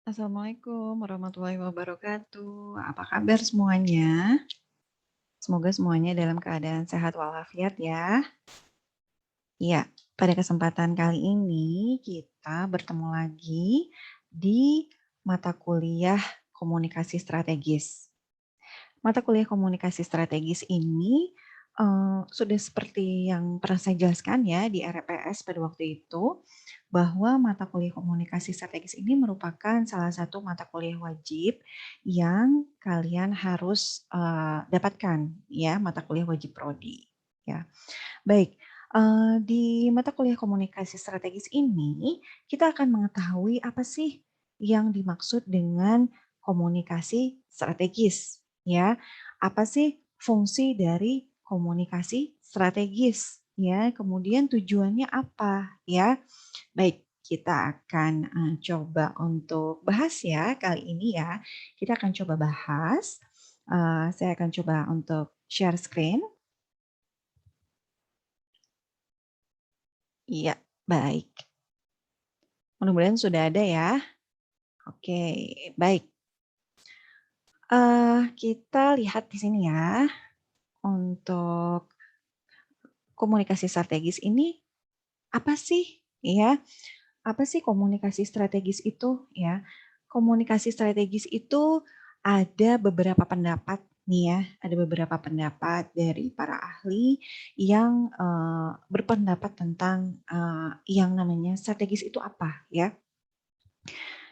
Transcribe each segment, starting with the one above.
Assalamualaikum warahmatullahi wabarakatuh. Apa kabar semuanya? Semoga semuanya dalam keadaan sehat walafiat ya. Iya, pada kesempatan kali ini kita bertemu lagi di mata kuliah komunikasi strategis. Mata kuliah komunikasi strategis ini sudah seperti yang pernah saya jelaskan ya di RPS pada waktu itu, bahwa mata kuliah komunikasi strategis ini merupakan salah satu mata kuliah wajib yang kalian harus dapatkan ya, mata kuliah wajib prodi ya. Baik, di mata kuliah komunikasi strategis ini kita akan mengetahui apa sih yang dimaksud dengan komunikasi strategis ya. Apa sih fungsi dari komunikasi strategis ya, kemudian tujuannya apa ya. Baik, kita akan coba untuk bahas ya kali ini ya. Kita akan coba bahas, saya akan coba untuk share screen. Iya, baik. Mudah-mudahan sudah ada ya. Oke, baik. Kita lihat di sini ya, untuk komunikasi strategis ini apa sih ya? Apa sih komunikasi strategis itu ya? Komunikasi strategis itu ada beberapa pendapat nih ya, ada beberapa pendapat dari para ahli yang berpendapat tentang yang namanya strategis itu apa ya.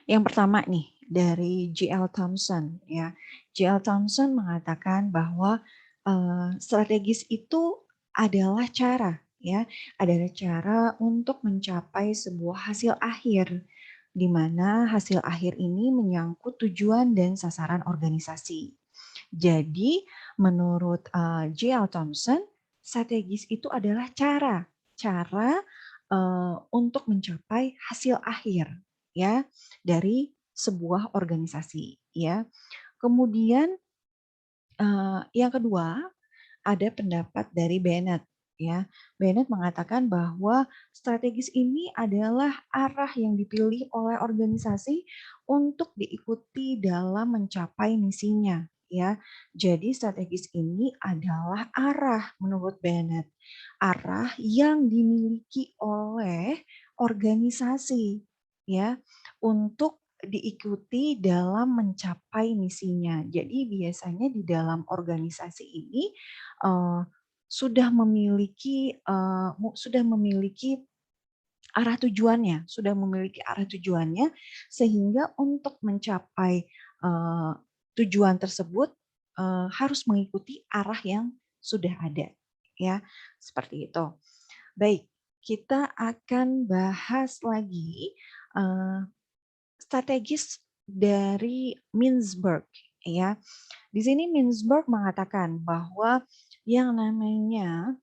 Yang pertama nih dari J.L. Thompson ya. J.L. Thompson mengatakan bahwa strategis itu adalah cara ya, adalah cara untuk mencapai sebuah hasil akhir di mana hasil akhir ini menyangkut tujuan dan sasaran organisasi. Jadi menurut J.L. Thompson, strategis itu adalah cara untuk mencapai hasil akhir ya dari sebuah organisasi ya. Kemudian yang kedua ada pendapat dari Bennett ya. Bennett mengatakan bahwa strategis ini adalah arah yang dipilih oleh organisasi untuk diikuti dalam mencapai misinya ya. Jadi strategis ini adalah arah menurut Bennett, arah yang dimiliki oleh organisasi ya untuk diikuti dalam mencapai misinya. Jadi biasanya di dalam organisasi ini uh, sudah memiliki sudah memiliki arah tujuannya sehingga untuk mencapai tujuan tersebut harus mengikuti arah yang sudah ada ya, seperti itu. Baik, kita akan bahas lagi strategis dari Mintzberg ya. Di sini Mintzberg mengatakan bahwa yang namanya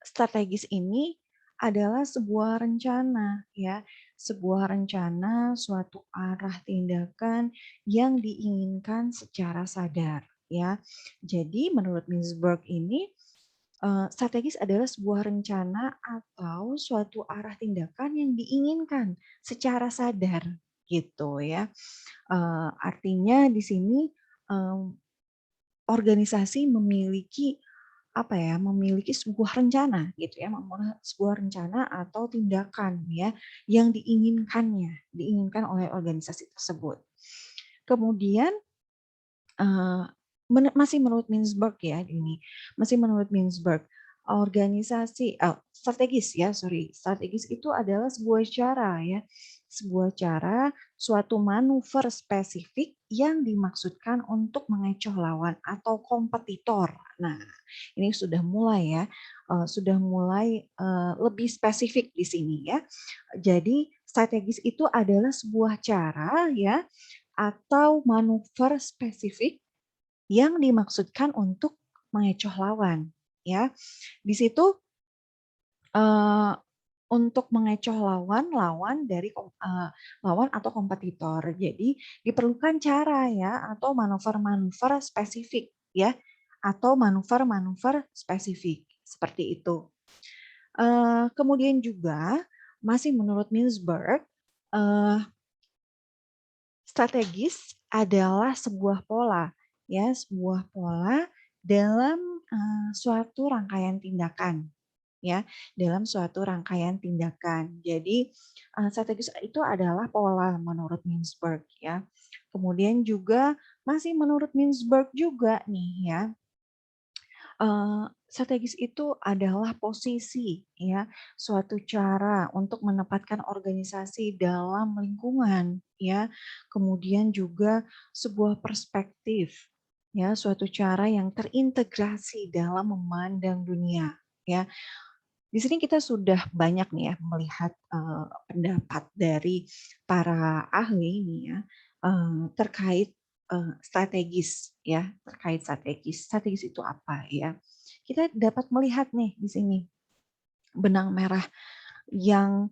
strategis ini adalah sebuah rencana ya, sebuah rencana suatu arah tindakan yang diinginkan secara sadar ya. Jadi menurut Mintzberg ini strategis adalah sebuah rencana atau suatu arah tindakan yang diinginkan secara sadar gitu ya. Artinya di sini organisasi memiliki memiliki sebuah rencana gitu ya, sebuah rencana atau tindakan ya yang diinginkan oleh organisasi tersebut. Kemudian masih menurut Mintzberg ya ini, masih menurut Mintzberg, strategis itu adalah sebuah cara, suatu manuver spesifik yang dimaksudkan untuk mengecoh lawan atau kompetitor. Nah, ini sudah mulai ya, lebih spesifik di sini ya. Jadi strategis itu adalah sebuah cara ya atau manuver spesifik yang dimaksudkan untuk mengecoh lawan ya. Di situ untuk mengecoh lawan atau kompetitor. Jadi diperlukan cara ya atau manuver-manuver spesifik ya atau manuver-manuver spesifik seperti itu. Kemudian juga masih menurut Mintzberg strategis adalah sebuah pola, ya, sebuah pola dalam suatu rangkaian tindakan, ya, dalam suatu rangkaian tindakan. Jadi strategis itu adalah pola menurut Mintzberg, ya. Kemudian juga masih menurut Mintzberg juga nih, ya. Strategis itu adalah posisi, ya, suatu cara untuk menempatkan organisasi dalam lingkungan, ya. Kemudian juga sebuah perspektif, ya, suatu cara yang terintegrasi dalam memandang dunia, ya. Di sini kita sudah banyak nih ya melihat pendapat dari para ahli nih ya terkait strategis ya, terkait strategis. Strategis itu apa ya? Kita dapat melihat nih di sini benang merah yang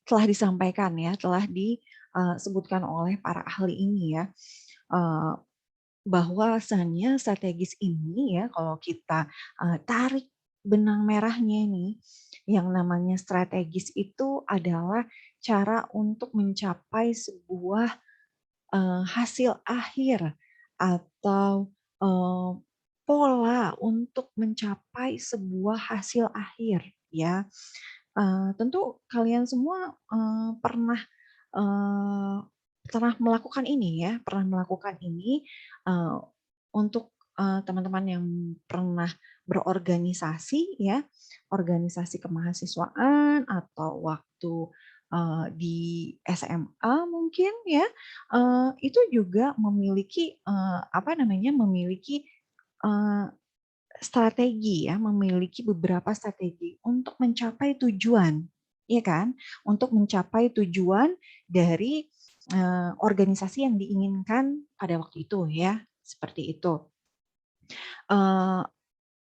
telah disampaikan ya, telah disebutkan oleh para ahli ini ya. Eh, Bahwasannya strategis ini ya kalau kita tarik benang merahnya nih, yang namanya strategis itu adalah cara untuk mencapai sebuah hasil akhir atau pola untuk mencapai sebuah hasil akhir ya. Tentu kalian semua eh, pernah melakukan ini ya, pernah melakukan ini eh, untuk teman-teman yang pernah berorganisasi ya, organisasi kemahasiswaan atau waktu di SMA mungkin ya, itu juga memiliki apa namanya, memiliki eh, strategi ya, memiliki beberapa strategi untuk mencapai tujuan, ya kan? Untuk mencapai tujuan dari organisasi yang diinginkan pada waktu itu ya, seperti itu. Eh,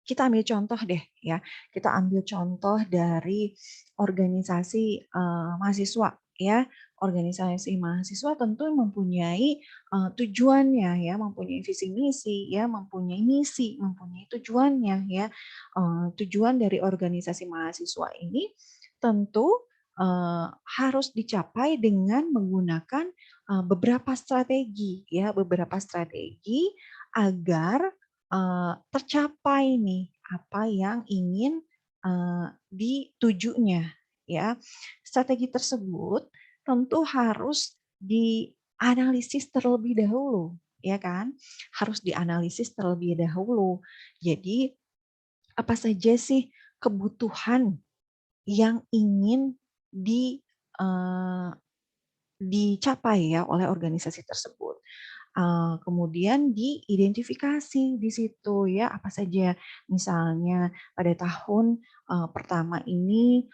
kita ambil contoh deh ya, kita ambil contoh dari organisasi mahasiswa ya. Organisasi mahasiswa tentu mempunyai tujuannya ya, mempunyai visi misi ya, mempunyai misi, mempunyai tujuannya ya. Tujuan dari organisasi mahasiswa ini tentu harus dicapai dengan menggunakan beberapa strategi ya, beberapa strategi agar tercapai nih apa yang ingin ditujunya ya. Strategi tersebut tentu harus dianalisis terlebih dahulu ya kan, harus dianalisis terlebih dahulu. Jadi apa saja sih kebutuhan yang ingin di eh, dicapai ya oleh organisasi tersebut. Kemudian diidentifikasi di situ ya apa saja, misalnya pada tahun pertama ini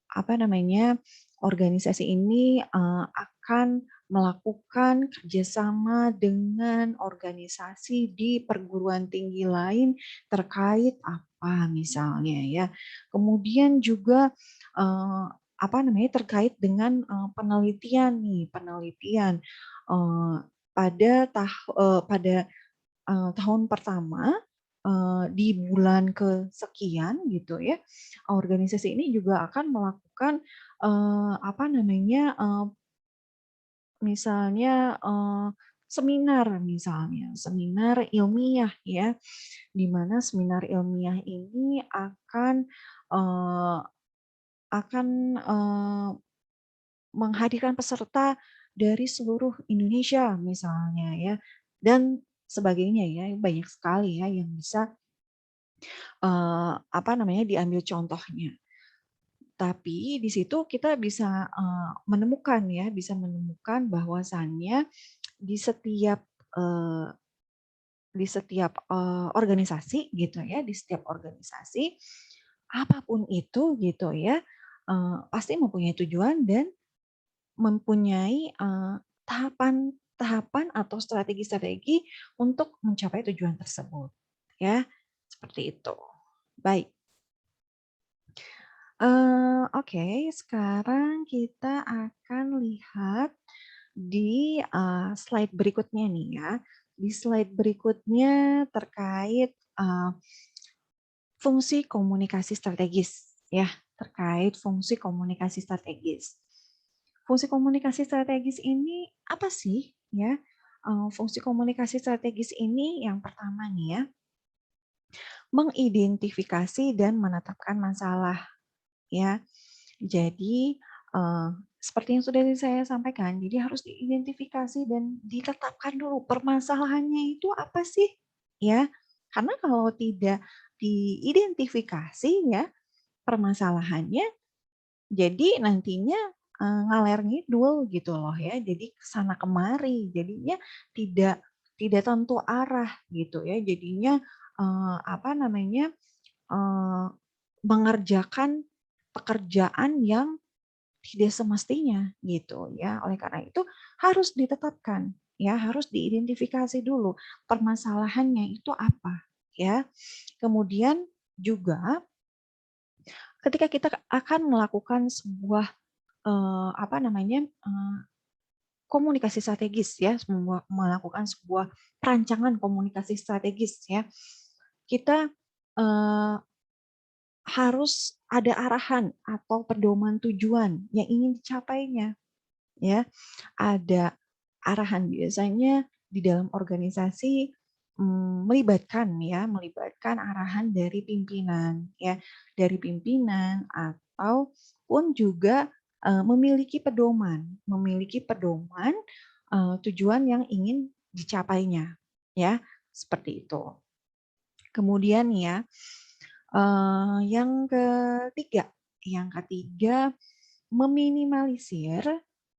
apa namanya, organisasi ini akan melakukan kerjasama dengan organisasi di perguruan tinggi lain terkait apa misalnya ya. Kemudian juga apa namanya, terkait dengan penelitian nih, penelitian eh, pada tahun pertama di bulan kesekian gitu ya, organisasi ini juga akan melakukan apa namanya, misalnya seminar ilmiah ya, di mana seminar ilmiah ini eh, akan menghadirkan peserta dari seluruh Indonesia misalnya ya, dan sebagainya ya, banyak sekali ya yang bisa apa namanya, diambil contohnya. Tapi di situ kita bisa menemukan ya, bisa menemukan bahwasannya di setiap eh, organisasi gitu ya, di setiap organisasi apapun itu gitu ya, pasti mempunyai tujuan dan mempunyai tahapan-tahapan atau strategi-strategi untuk mencapai tujuan tersebut ya, seperti itu. Baik. Oke, sekarang kita akan lihat di slide berikutnya nih ya. Di slide berikutnya terkait fungsi komunikasi strategis ya, terkait fungsi komunikasi strategis. Fungsi komunikasi strategis ini apa sih ya? Fungsi komunikasi strategis ini yang pertama nih ya, mengidentifikasi dan menetapkan masalah ya. Jadi seperti yang sudah saya sampaikan, jadi harus diidentifikasi dan ditetapkan dulu permasalahannya itu apa sih ya. Karena kalau tidak diidentifikasi ya permasalahannya, jadi nantinya ngaler ngidul gitu loh ya. Jadi kesana kemari, jadinya tidak tidak tentu arah gitu ya. Jadinya apa namanya mengerjakan pekerjaan yang tidak semestinya gitu ya. Oleh karena itu harus ditetapkan ya, harus diidentifikasi dulu permasalahannya itu apa ya. Kemudian juga ketika kita akan melakukan sebuah apa namanya komunikasi strategis ya, melakukan sebuah perancangan komunikasi strategis ya, kita eh, harus ada arahan atau pedoman tujuan yang ingin dicapainya ya. Ada arahan biasanya di dalam organisasi melibatkan arahan dari pimpinan ya, dari pimpinan ataupun juga memiliki pedoman tujuan yang ingin dicapainya ya, seperti itu. Kemudian ya, yang ketiga meminimalisir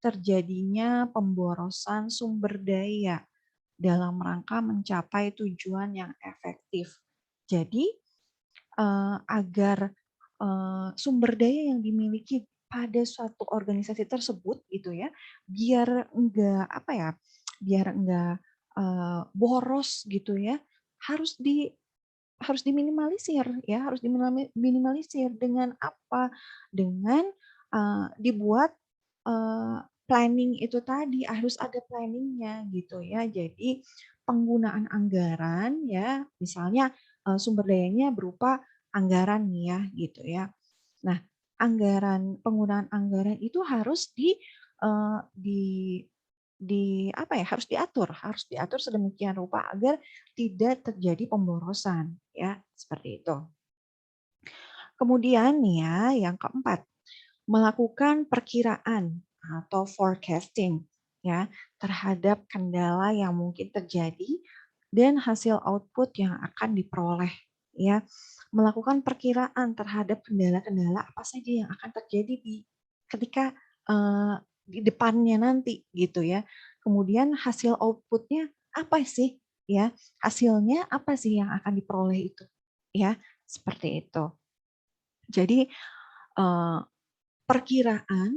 terjadinya pemborosan sumber daya dalam rangka mencapai tujuan yang efektif. Jadi agar sumber daya yang dimiliki pada suatu organisasi tersebut gitu ya, biar enggak apa ya, biar enggak boros gitu ya, harus diminimalisir ya, harus diminimalisir dengan apa? Dengan dibuat planning itu tadi, harus ada planningnya gitu ya. Jadi penggunaan anggaran ya, misalnya sumber dayanya berupa anggaran nih ya gitu ya. Nah, penggunaan anggaran itu harus eh, di harus diatur sedemikian rupa agar tidak terjadi pemborosan ya, seperti itu. Kemudian nih ya, yang keempat, melakukan perkiraan atau forecasting ya terhadap kendala yang mungkin terjadi dan hasil output yang akan diperoleh ya. Melakukan perkiraan terhadap kendala-kendala apa saja yang akan terjadi ketika di depannya nanti gitu ya. Kemudian hasil outputnya apa sih ya? Hasilnya apa sih yang akan diperoleh itu ya? Seperti itu. Jadi perkiraan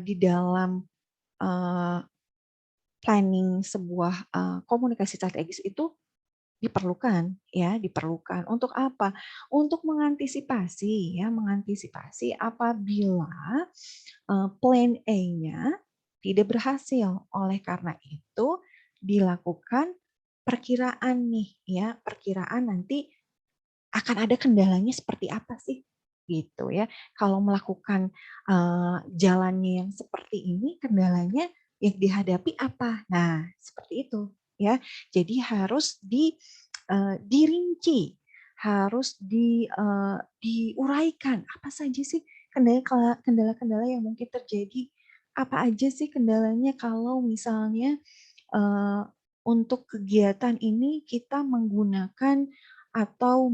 di dalam eh, planning sebuah komunikasi strategis itu diperlukan ya, diperlukan untuk apa? Untuk mengantisipasi apabila plan A-nya tidak berhasil. Oleh karena itu dilakukan perkiraan nih ya, perkiraan nanti akan ada kendalanya seperti apa sih gitu ya. Kalau melakukan jalannya yang seperti ini, kendalanya yang dihadapi apa? Nah, seperti itu ya. Jadi harus dirinci, harus diuraikan apa saja sih kendala-kendala yang mungkin terjadi. Apa aja sih kendalanya kalau misalnya eh, untuk kegiatan ini kita menggunakan atau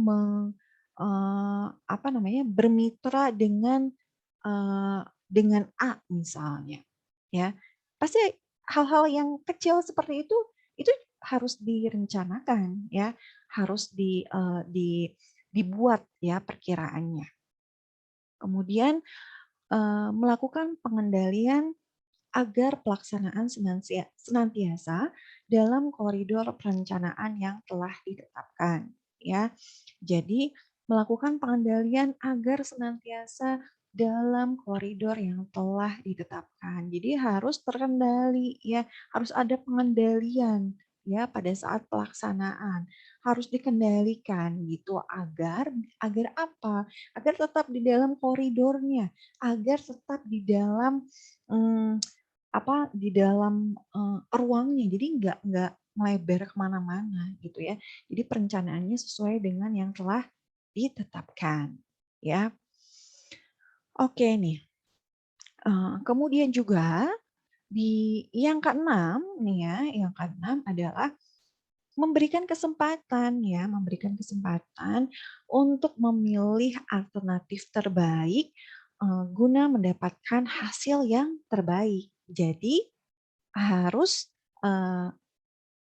apa namanya bermitra dengan A misalnya ya, pasti hal-hal yang kecil seperti itu harus direncanakan ya, harus dibuat ya perkiraannya. Kemudian melakukan pengendalian agar pelaksanaan senantiasa dalam koridor perencanaan yang telah ditetapkan ya. Jadi melakukan pengendalian agar senantiasa dalam koridor yang telah ditetapkan. Jadi harus terkendali ya, harus ada pengendalian ya pada saat pelaksanaan. Harus dikendalikan gitu agar apa? Agar tetap di dalam koridornya, agar tetap di dalam mmm, di dalam, ruangnya. Jadi nggak melebar kemana-mana gitu ya. Jadi perencanaannya sesuai dengan yang telah ditetapkan, ya. Oke nih, kemudian juga di yang keenam nih ya, yang keenam adalah memberikan kesempatan ya, memberikan kesempatan untuk memilih alternatif terbaik, guna mendapatkan hasil yang terbaik. Jadi harus, eee,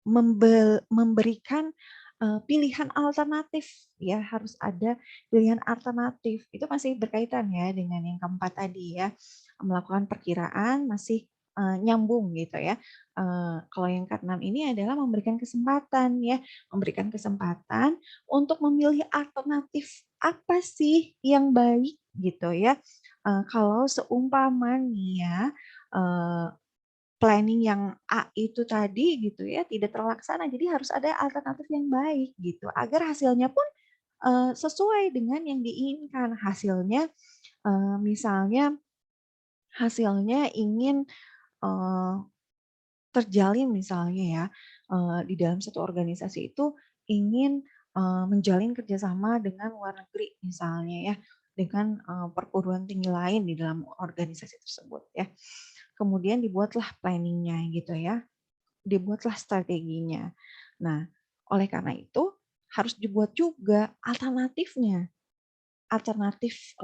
memberikan, pilihan alternatif ya, harus ada pilihan alternatif. Itu masih berkaitan ya dengan yang keempat tadi ya, melakukan perkiraan masih, nyambung gitu ya. Kalau yang keenam ini adalah memberikan kesempatan ya, memberikan kesempatan untuk memilih alternatif apa sih yang baik gitu ya. Kalau seumpama nih ya, eee planning yang A itu tadi gitu ya, tidak terlaksana, jadi harus ada alternatif yang baik gitu, agar hasilnya pun, sesuai dengan yang diinginkan. Misalnya hasilnya ingin, eee, terjalin misalnya ya, di dalam satu organisasi itu ingin, menjalin kerjasama dengan luar negeri misalnya ya, dengan, perguruan tinggi lain di dalam organisasi tersebut ya. Kemudian dibuatlah planning-nya gitu ya. Dibuatlah strateginya. Nah, oleh karena itu harus dibuat juga alternatifnya, alternatif,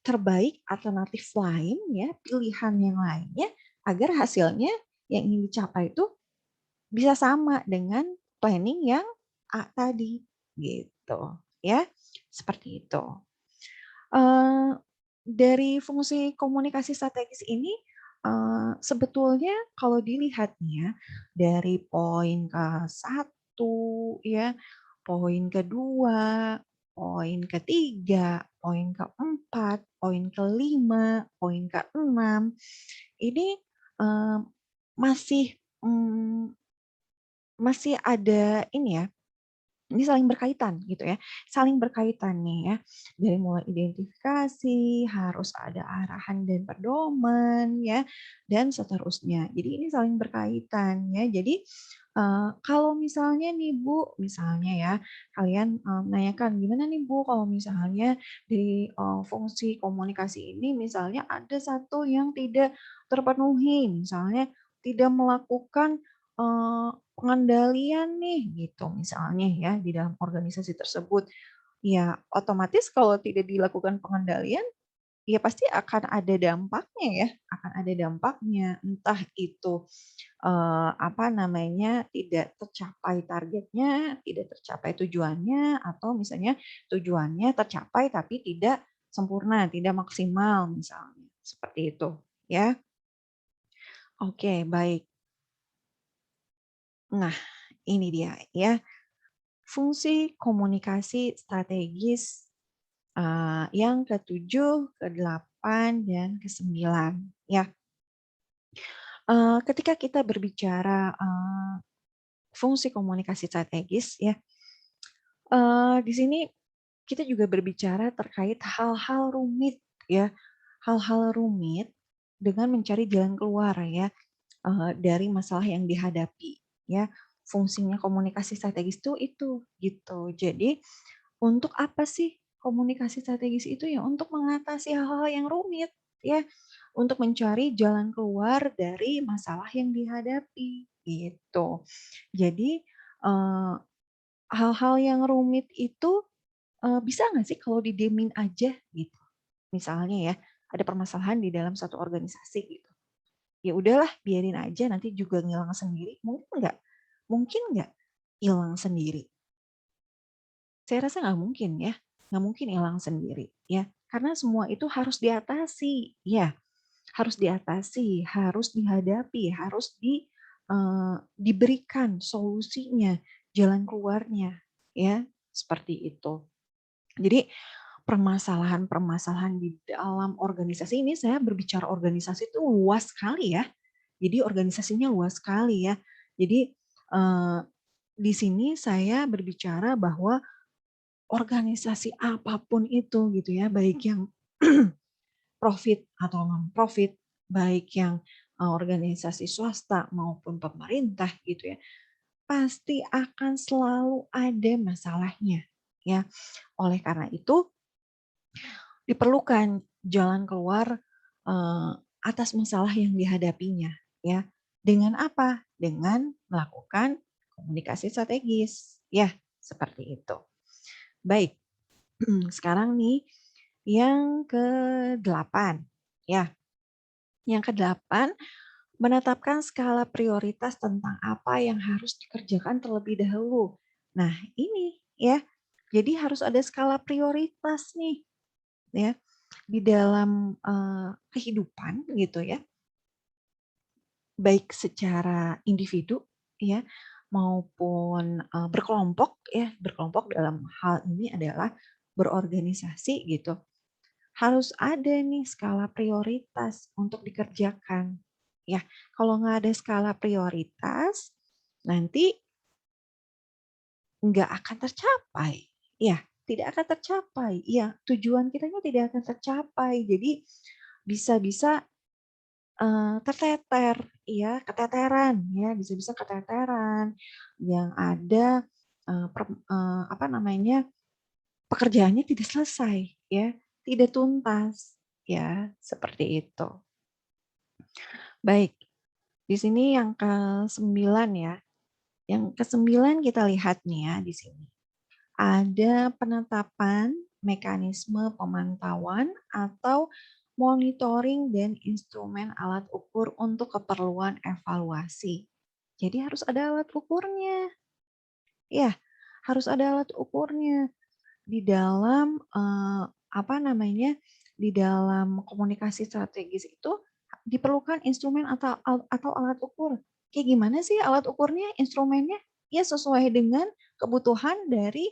terbaik, alternatif lain ya, pilihan yang lainnya agar hasilnya yang ingin dicapai itu bisa sama dengan planning yang A tadi, gitu ya, seperti itu. Eee, dari fungsi komunikasi strategis ini, sebetulnya kalau dilihat nih ya, dari poin ke-1 ya, poin kedua, poin ketiga, poin keempat, poin kelima, poin keenam, ini, eee, masih, masih ada ini ya, ini saling berkaitan gitu ya, saling berkaitan nih ya, dari mulai identifikasi, harus ada arahan dan pedoman ya, dan seterusnya. Jadi ini saling berkaitan ya. Jadi, kalau misalnya nih Bu, misalnya ya, kalian, menanyakan, "Gimana nih Bu kalau misalnya di, fungsi komunikasi ini misalnya ada satu yang tidak terpenuhi," misalnya tidak melakukan, pengendalian nih gitu misalnya ya di dalam organisasi tersebut. Ya otomatis kalau tidak dilakukan pengendalian, ya pasti akan ada dampaknya ya, akan ada dampaknya. Entah itu, tidak tercapai targetnya, tidak tercapai tujuannya, atau misalnya tujuannya tercapai tapi tidak sempurna, tidak maksimal misalnya, seperti itu ya. Oke baik. Nah ini dia ya. Fungsi komunikasi strategis, yang ketujuh, kedelapan, dan kesembilan ya. Ketika kita berbicara, fungsi komunikasi strategis ya, di sini kita juga berbicara terkait hal-hal rumit ya, hal-hal rumit dengan mencari jalan keluar ya, dari masalah yang dihadapi ya. Fungsinya komunikasi strategis itu gitu. Jadi untuk apa sih komunikasi strategis itu ya? Untuk mengatasi hal-hal yang rumit ya, untuk mencari jalan keluar dari masalah yang dihadapi gitu. Jadi, hal-hal yang rumit itu, bisa nggak sih kalau didiemin aja gitu? Misalnya ya, ada permasalahan di dalam satu organisasi gitu, ya udahlah biarin aja nanti juga ngilang sendiri, mungkin nggak? Mungkin nggak hilang sendiri? Saya rasa nggak mungkin ya, nggak mungkin hilang sendiri ya, karena semua itu harus diatasi, ya, harus diatasi, harus dihadapi, diberikan solusinya, jalan keluarnya, ya, seperti itu. Jadi permasalahan-permasalahan di dalam organisasi ini saya berbicara organisasi itu luas sekali ya. Jadi organisasinya luas sekali ya. Jadi Di sini saya berbicara bahwa organisasi apapun itu gitu ya, baik yang profit atau non-profit, baik yang organisasi swasta maupun pemerintah gitu ya, pasti akan selalu ada masalahnya ya. Oleh karena itu diperlukan jalan keluar atas masalah yang dihadapinya ya. Dengan apa? Dengan melakukan komunikasi strategis ya, seperti itu. Baik. Sekarang nih yang ke-8 ya. Yang ke-8 menetapkan skala prioritas tentang apa yang harus dikerjakan terlebih dahulu. Nah, ini ya. Jadi harus ada skala prioritas nih ya di dalam kehidupan gitu ya. Baik secara individu ya maupun berkelompok ya, berkelompok dalam hal ini adalah berorganisasi gitu. Harus ada nih skala prioritas untuk dikerjakan. Ya, kalau nggak ada skala prioritas, nanti nggak akan tercapai. Ya, tidak akan tercapai. Ya, tujuan kita tidak akan tercapai. Jadi bisa-bisa terteter, ya, keteteran, ya, bisa-bisa keteteran. Yang ada apa namanya, pekerjaannya tidak selesai, ya, tidak tuntas, ya, seperti itu. Baik, di sini yang ke-9 ya. Yang ke-9 kita lihat nih ya di sini. Ada penetapan mekanisme pemantauan atau monitoring dan instrumen alat ukur untuk keperluan evaluasi. Jadi harus ada alat ukurnya. Ya, harus ada alat ukurnya di dalam apa namanya? Di dalam komunikasi strategis itu diperlukan instrumen atau alat ukur. Kayak gimana sih alat ukurnya, instrumennya? Ya sesuai dengan kebutuhan dari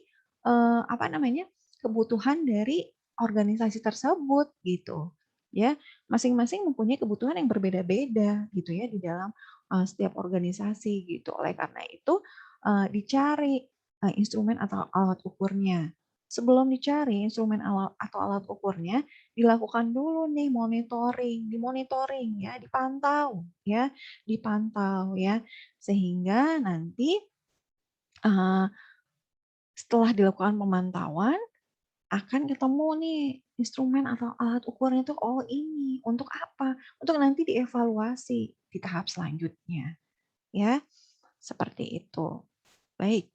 apa namanya? Kebutuhan dari organisasi tersebut gitu. Ya, masing-masing mempunyai kebutuhan yang berbeda-beda gitu ya di dalam setiap organisasi gitu. Oleh karena itu dicari instrumen atau alat ukurnya. Sebelum dicari instrumen atau alat ukurnya, dilakukan dulu nih dimonitoring ya, dipantau ya, sehingga nanti setelah dilakukan pemantauan akan ketemu nih instrumen atau alat ukurnya itu, oh ini untuk apa? Untuk nanti dievaluasi di tahap selanjutnya ya, seperti itu. Baik.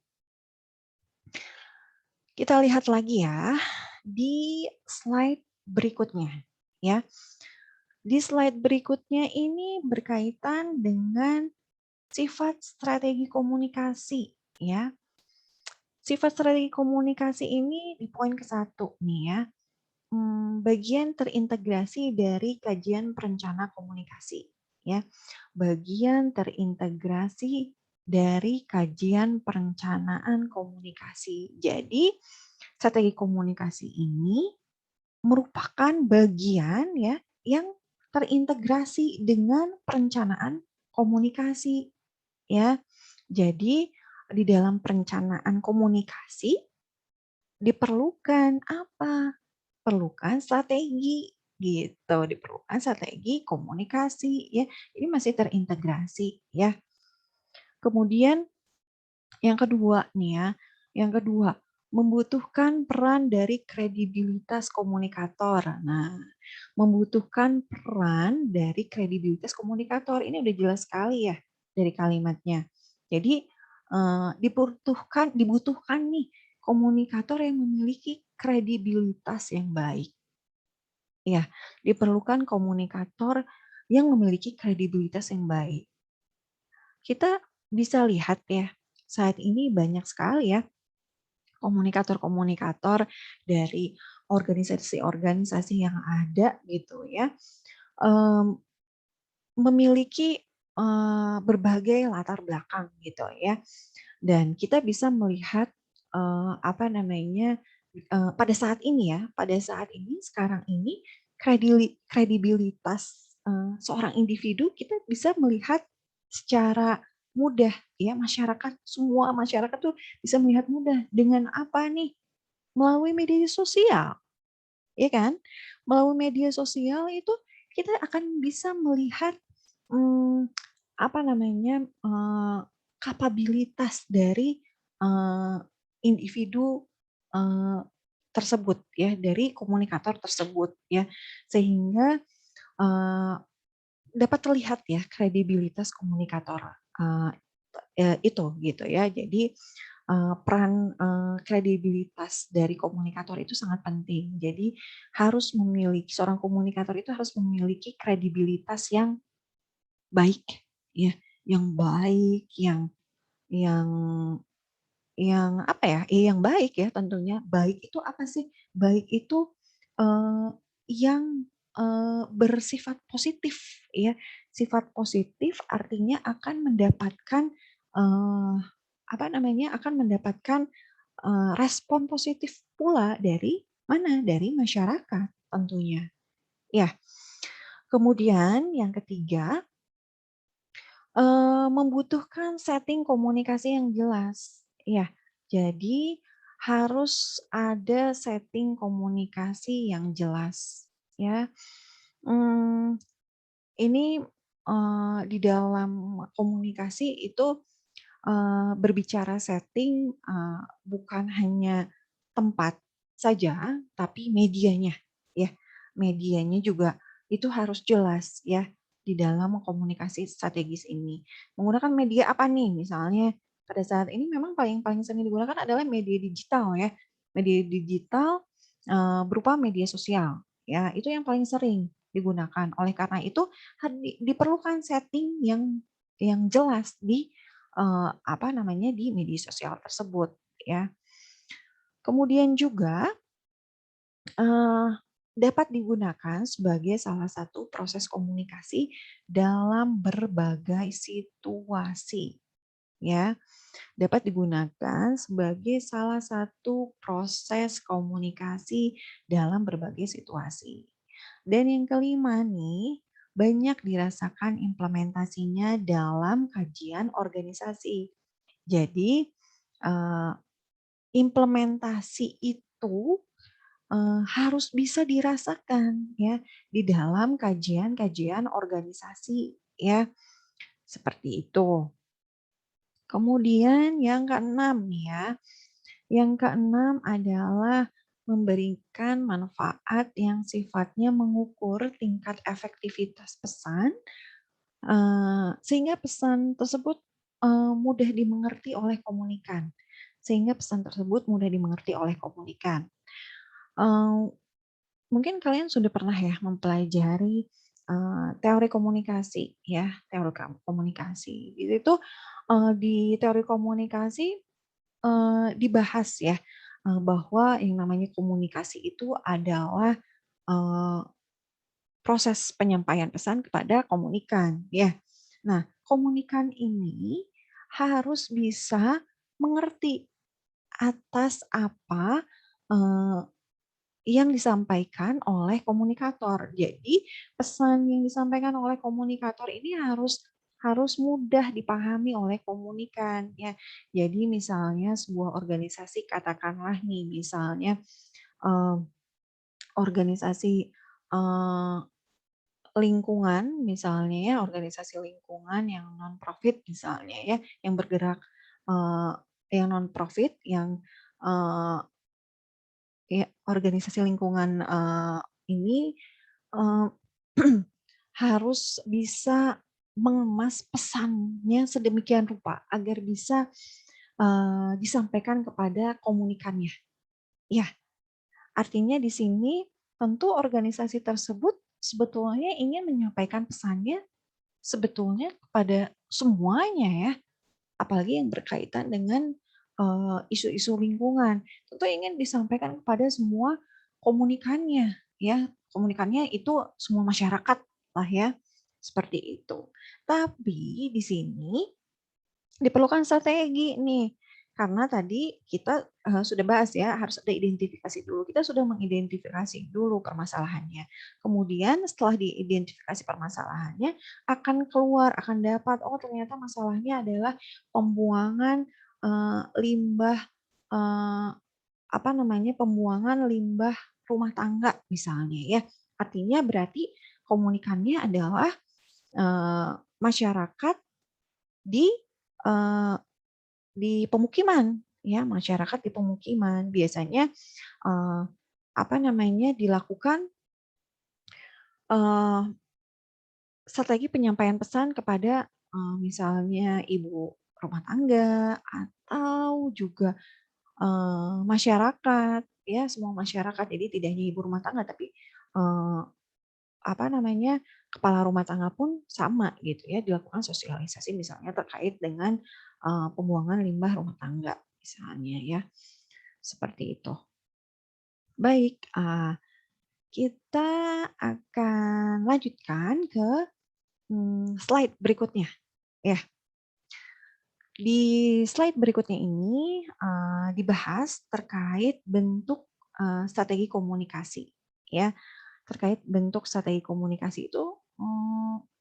Kita lihat lagi ya di slide berikutnya ya. Di slide berikutnya ini berkaitan dengan sifat strategi komunikasi ya. Sifat strategi komunikasi ini di poin ke-1 nih ya. Bagian terintegrasi dari kajian perencana komunikasi ya. Bagian terintegrasi dari kajian perencanaan komunikasi. Jadi strategi komunikasi ini merupakan bagian ya yang terintegrasi dengan perencanaan komunikasi ya. Jadi di dalam perencanaan komunikasi diperlukan apa? Perlukan strategi gitu, diperlukan strategi komunikasi ya. Ini masih terintegrasi ya. Kemudian yang kedua nih ya, yang kedua membutuhkan peran dari kredibilitas komunikator. Nah, membutuhkan peran dari kredibilitas komunikator. Ini udah jelas sekali ya dari kalimatnya. Jadi dibutuhkan nih komunikator yang memiliki kredibilitas yang baik. Ya, diperlukan komunikator yang memiliki kredibilitas yang baik. Kita bisa lihat ya, saat ini banyak sekali ya komunikator-komunikator dari organisasi-organisasi yang ada gitu ya, memiliki berbagai latar belakang gitu ya, dan kita bisa melihat apa namanya pada saat ini ya, pada saat ini sekarang ini kredibilitas seorang individu kita bisa melihat secara mudah ya, semua masyarakat tuh bisa melihat mudah dengan apa nih? Melalui media sosial, ya kan? Melalui media sosial itu kita akan bisa melihat, mmm, apa namanya, kapabilitas dari, eee, individu, eee, tersebut ya, dari komunikator tersebut ya. Sehingga, eee, dapat terlihat ya kredibilitas komunikator, eee, itu gitu ya. Jadi, peran, kredibilitas dari komunikator itu sangat penting. Jadi seorang komunikator itu harus memiliki kredibilitas yang baik ya, yang baik, yang apa ya, yang baik ya tentunya. Baik itu apa sih? Baik itu, yang, bersifat positif ya. Sifat positif artinya akan mendapatkan, apa namanya, akan mendapatkan, respon positif pula dari mana? Dari masyarakat tentunya. Ya, kemudian yang ketiga, membutuhkan setting komunikasi yang jelas. Iya, jadi harus ada setting komunikasi yang jelas, ya. Mmm, ini, di dalam komunikasi itu, berbicara setting, bukan hanya tempat saja, tapi medianya, ya. Medianya juga itu harus jelas ya, di dalam komunikasi strategis ini. Menggunakan media apa nih? Misalnya pada saat ini memang paling paling sering digunakan adalah media digital ya. Media digital, berupa media sosial, ya, itu yang paling sering digunakan. Oleh karena itu, diperlukan setting yang jelas di, apa namanya, di media sosial tersebut, ya. Kemudian juga, eee, dapat digunakan sebagai salah satu proses komunikasi dalam berbagai situasi, ya. Dapat digunakan sebagai salah satu proses komunikasi dalam berbagai situasi. Dan yang kelima nih, banyak dirasakan implementasinya dalam kajian organisasi. Jadi, eee, implementasi itu, harus bisa dirasakan ya di dalam kajian-kajian organisasi ya, seperti itu. Kemudian yang keenam nih ya, yang keenam adalah memberikan manfaat yang sifatnya mengukur tingkat efektivitas pesan, sehingga pesan tersebut, mudah dimengerti oleh komunikan. Sehingga pesan tersebut mudah dimengerti oleh komunikan. Eee, Mungkin kalian sudah pernah ya mempelajari, teori komunikasi ya, teori komunikasi. Itu, di teori komunikasi, dibahas ya, bahwa yang namanya komunikasi itu adalah, eee, proses penyampaian pesan kepada komunikan, ya. Nah, komunikan ini harus bisa mengerti atas apa, eee, yang disampaikan oleh komunikator. Jadi, pesan yang disampaikan oleh komunikator ini harus harus mudah dipahami oleh komunikan, ya. Jadi misalnya sebuah organisasi katakanlah nih, misalnya, eee, organisasi, eee, lingkungan misalnya ya, organisasi lingkungan yang non-profit misalnya ya, yang bergerak, eee, yang non-profit yang, eee ya, organisasi lingkungan, ini, eee, harus bisa mengemas pesannya sedemikian rupa agar bisa, disampaikan kepada komunikannya. Ya, artinya di sini tentu organisasi tersebut sebetulnya ingin menyampaikan pesannya sebetulnya kepada semuanya ya. Apalagi yang berkaitan dengan, isu-isu lingkungan, tentu ingin disampaikan kepada semua komunikannya ya, komunikannya itu semua masyarakat lah ya, seperti itu. Tapi di sini diperlukan strategi nih, Karena tadi kita, sudah bahas ya, harus ada identifikasi dulu. Kita sudah mengidentifikasi dulu permasalahannya. Kemudian setelah diidentifikasi permasalahannya, akan keluar, akan dapat, oh ternyata masalahnya adalah pembuangan, limbah, eee, apa namanya, pembuangan limbah rumah tangga misalnya ya. Artinya berarti komunikannya adalah, masyarakat di, eee pemukiman, ya, masyarakat di pemukiman. Biasanya, eee, apa namanya, dilakukan, eee, strategi penyampaian pesan kepada, misalnya ibu rumah tangga atau juga, masyarakat, ya, semua masyarakat. Jadi tidak hanya ibu rumah tangga, tapi, eee, apa namanya, kepala rumah tangga pun sama gitu ya, dilakukan sosialisasi misalnya terkait dengan, pembuangan limbah rumah tangga misalnya ya, seperti itu. Baik, kita akan lanjutkan ke, slide berikutnya, ya. Di slide berikutnya ini, dibahas terkait bentuk, strategi komunikasi, ya. Terkait bentuk strategi komunikasi itu,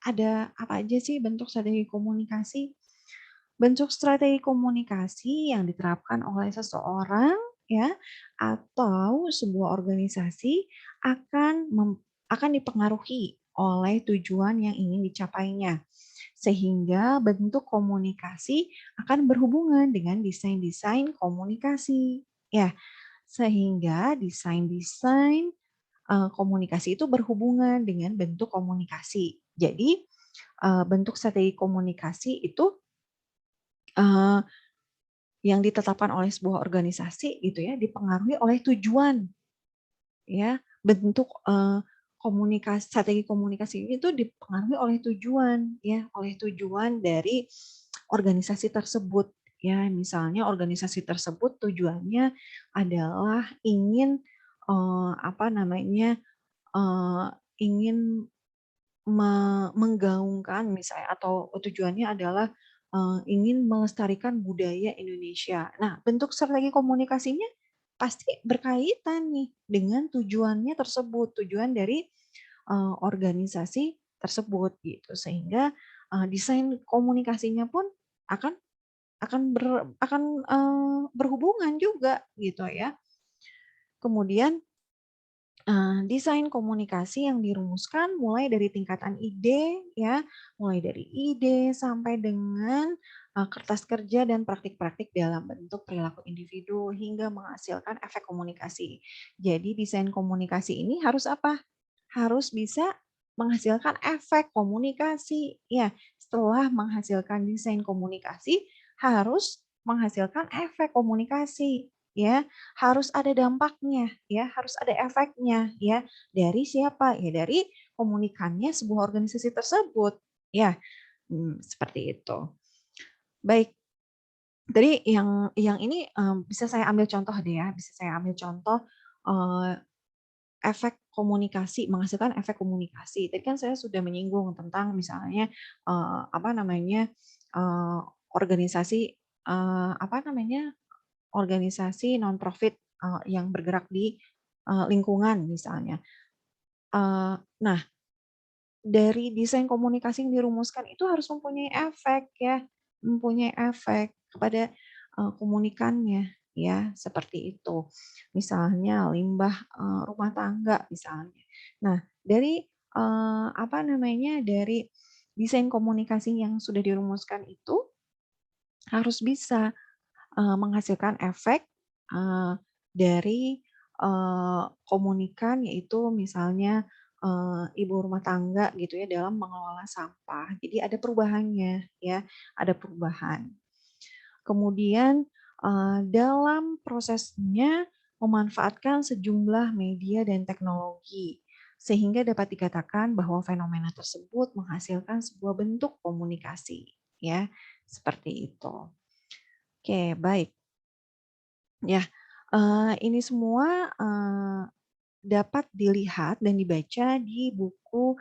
ada apa aja sih bentuk strategi komunikasi? Bentuk strategi komunikasi yang diterapkan oleh seseorang ya atau sebuah organisasi akan akan dipengaruhi oleh tujuan yang ingin dicapainya. Sehingga bentuk komunikasi akan berhubungan dengan desain-desain komunikasi. Ya, sehingga desain-desain komunikasi itu berhubungan dengan bentuk komunikasi. Jadi, bentuk strategi komunikasi itu, eee, yang ditetapkan oleh sebuah organisasi gitu ya, dipengaruhi oleh tujuan ya, bentuk, strategi komunikasi itu dipengaruhi oleh tujuan ya, oleh tujuan dari organisasi tersebut ya. Misalnya organisasi tersebut tujuannya adalah ingin, apa namanya, eee, ingin menggaungkan misalnya atau tujuannya adalah, ingin melestarikan budaya Indonesia. Nah, bentuk strategi komunikasinya pasti berkaitan nih dengan tujuannya tersebut, tujuan dari, organisasi tersebut gitu. Sehingga, desain komunikasinya pun akan berhubungan juga gitu ya. Kemudian desain komunikasi yang dirumuskan mulai dari tingkatan ide ya, mulai dari ide sampai dengan, kertas kerja dan praktik-praktik dalam bentuk perilaku individu hingga menghasilkan efek komunikasi. Jadi desain komunikasi ini harus apa? Harus bisa menghasilkan efek komunikasi. Ya, setelah menghasilkan desain komunikasi, harus menghasilkan efek komunikasi, ya. Harus ada dampaknya, ya, harus ada efeknya, ya. Dari siapa? Ya dari komunikannya sebuah organisasi tersebut, ya. Seperti itu. Baik, tadi yang ini, bisa saya ambil contoh deh ya, bisa saya ambil contoh, eee efek komunikasi, menghasilkan efek komunikasi. Tadi kan saya sudah menyinggung tentang misalnya, apa namanya, eee, organisasi, apa namanya, organisasi non-profit, yang bergerak di, lingkungan misalnya. Nah, dari desain komunikasi yang dirumuskan itu harus mempunyai efek ya, mempunyai efek kepada, komunikannya ya, seperti itu. Misalnya limbah, rumah tangga misalnya. Nah, dari, apa namanya, dari desain komunikasi yang sudah dirumuskan itu harus bisa menghasilkan efek, dari, komunikan yaitu misalnya, ibu rumah tangga gitu ya dalam mengelola sampah. Jadi ada perubahannya ya, ada perubahan. Kemudian, dalam prosesnya memanfaatkan sejumlah media dan teknologi, sehingga dapat dikatakan bahwa fenomena tersebut menghasilkan sebuah bentuk komunikasi ya, seperti itu. Oke, baik. Ya, ini semua, dapat dilihat dan dibaca di buku,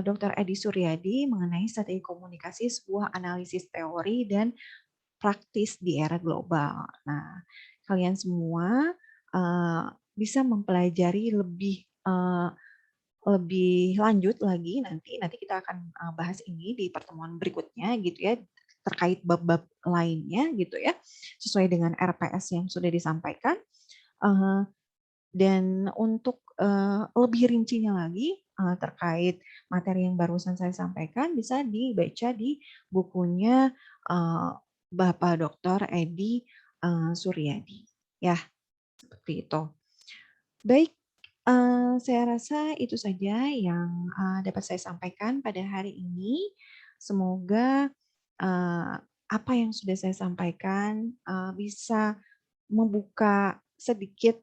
Dr. Edi Suryadi mengenai strategi komunikasi, sebuah analisis teori dan praktis di era global. Nah, kalian semua bisa mempelajari lebih lanjut lagi nanti kita akan bahas ini di pertemuan berikutnya gitu ya, terkait bab-bab lainnya gitu ya, sesuai dengan RPS yang sudah disampaikan. Dan untuk lebih rincinya lagi terkait materi yang barusan saya sampaikan bisa dibaca di bukunya Bapak Dr. Edi Suryadi. Ya, seperti itu. Baik, saya rasa itu saja yang dapat saya sampaikan pada hari ini. Semoga apa yang sudah saya sampaikan bisa membuka sedikit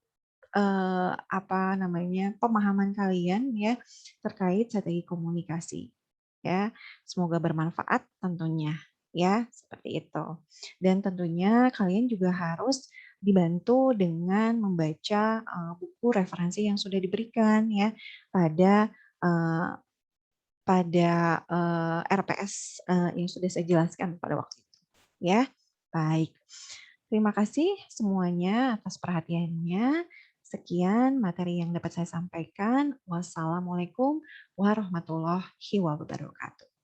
pemahaman kalian ya terkait strategi komunikasi. Ya, semoga bermanfaat tentunya ya, seperti itu. Dan tentunya kalian juga harus dibantu dengan membaca buku referensi yang sudah diberikan ya pada uh, RPS yang sudah saya jelaskan pada waktu itu. Ya, baik. Terima kasih semuanya atas perhatiannya. Sekian materi yang dapat saya sampaikan. Wassalamualaikum warahmatullahi wabarakatuh.